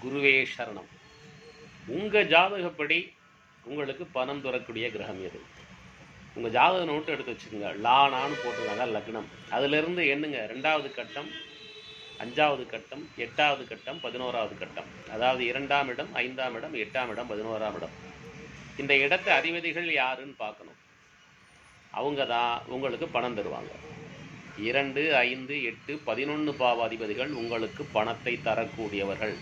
குருவே சரணம். உங்கள் ஜாதகப்படி உங்களுக்கு பணம் தரக்கூடிய கிரகம் எது? உங்கள் ஜாதக நோட்டு எடுத்து வச்சுக்கோங்க. லானான்னு போட்டிருக்காங்க லக்னம். அதிலிருந்து எண்ணுங்க. 2வது கட்டம், 5வது கட்டம், 8வது கட்டம், 11வது கட்டம். அதாவது 2ஆம் இடம், 5ஆம் இடம், 8ஆம் இடம், 11ஆம் இடம். இந்த இடத்து அதிபதிகள் யாருன்னு பார்க்கணும். அவங்க தான் உங்களுக்கு பணம் தருவாங்க. 2, 5, 8, 11 பாவ அதிபதிகள் உங்களுக்கு பணத்தை தரக்கூடியவர்கள்.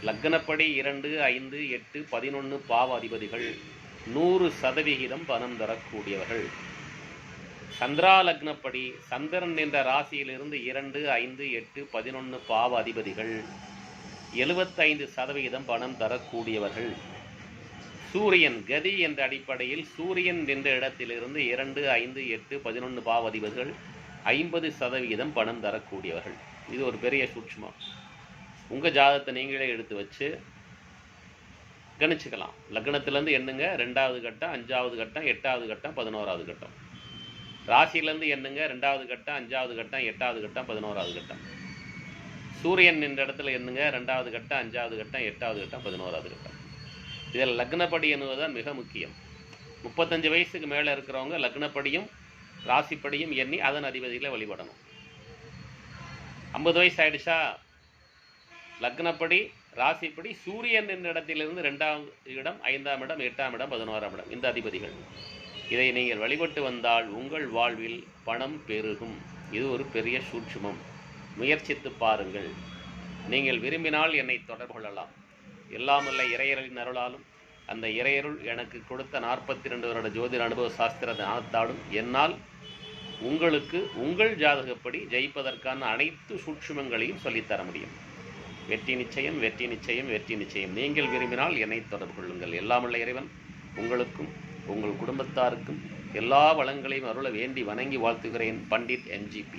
லக்னப்படி 2, 5, 8, 11 பாவ அதிபதிகள் 100% பணம் தரக்கூடியவர்கள். சந்திரா லக்னப்படி சந்திரன் என்ற ராசியிலிருந்து 2, 5, 8, 11 பாவ அதிபதிகள் 75% பணம் தரக்கூடியவர்கள். சூரியன் கதி என்ற அடிப்படையில் சூரியன் என்ற இடத்திலிருந்து 2, 5, 8, 11 பாவ அதிபதிகள் 50% பணம் தரக்கூடியவர்கள். இது ஒரு பெரிய சூட்சுமம். உங்கள் ஜாதகத்தை நீங்களே எடுத்து வச்சு கணிச்சுக்கலாம். லக்னத்திலேருந்து எண்ணுங்க. 2வது கட்டம், 5வது கட்டம், 8வது கட்டம், 11வது கட்டம். ராசியிலேருந்து எண்ணுங்க. 2வது கட்டம், 5வது கட்டம், 8வது கட்டம், 11வது கட்டம். சூரியன் என்ற இடத்துல எண்ணுங்க. 2வது கட்டம், 5வது கட்டம், 8வது கட்டம், 11வது கட்டம். இதில் லக்னப்படி எண்ணுவதுதான் மிக முக்கியம். 35 வயசுக்கு மேலே இருக்கிறவங்க லக்னப்படியும் ராசிப்படியும் எண்ணி அதன் அதிபதிகளை வழிபடணும். 50 வயசு ஆயிடுச்சா, லக்னப்படி ராசிப்படி சூரியன் என்ற இடத்திலிருந்து 2ஆம் இடம், 5ஆம் இடம், 8ஆம் இடம், 11ஆம் இடம் இந்த அதிபதிகள். இதை நீங்கள் வழிபட்டு வந்தால் உங்கள் வாழ்வில் பணம் பெருகும். இது ஒரு பெரிய சூட்சுமம். முயற்சித்து பாருங்கள். நீங்கள் விரும்பினால் என்னை தொடர்பு கொள்ளலாம். எல்லாமல்ல இறையரின் அருளாலும் அந்த இறையருள் எனக்கு கொடுத்த 42 வருட ஜோதிட அனுபவ சாஸ்திர ஞானத்தாலும் என்னால் உங்களுக்கு உங்கள் ஜாதகப்படி ஜெயிப்பதற்கான அனைத்து சூட்சுமங்களையும் சொல்லித்தர முடியும். வெற்றி நிச்சயம், வெற்றி நிச்சயம், வெற்றி நிச்சயம். நீங்கள் விரும்பினால் என்னை தொடர்பு கொள்ளுங்கள். எல்லாமல்ல இறைவன் உங்களுக்கும் உங்கள் குடும்பத்தாருக்கும் எல்லா வளங்களையும் அருள வேண்டி வணங்கி வாழ்த்துகிறேன். பண்டிட் NGP.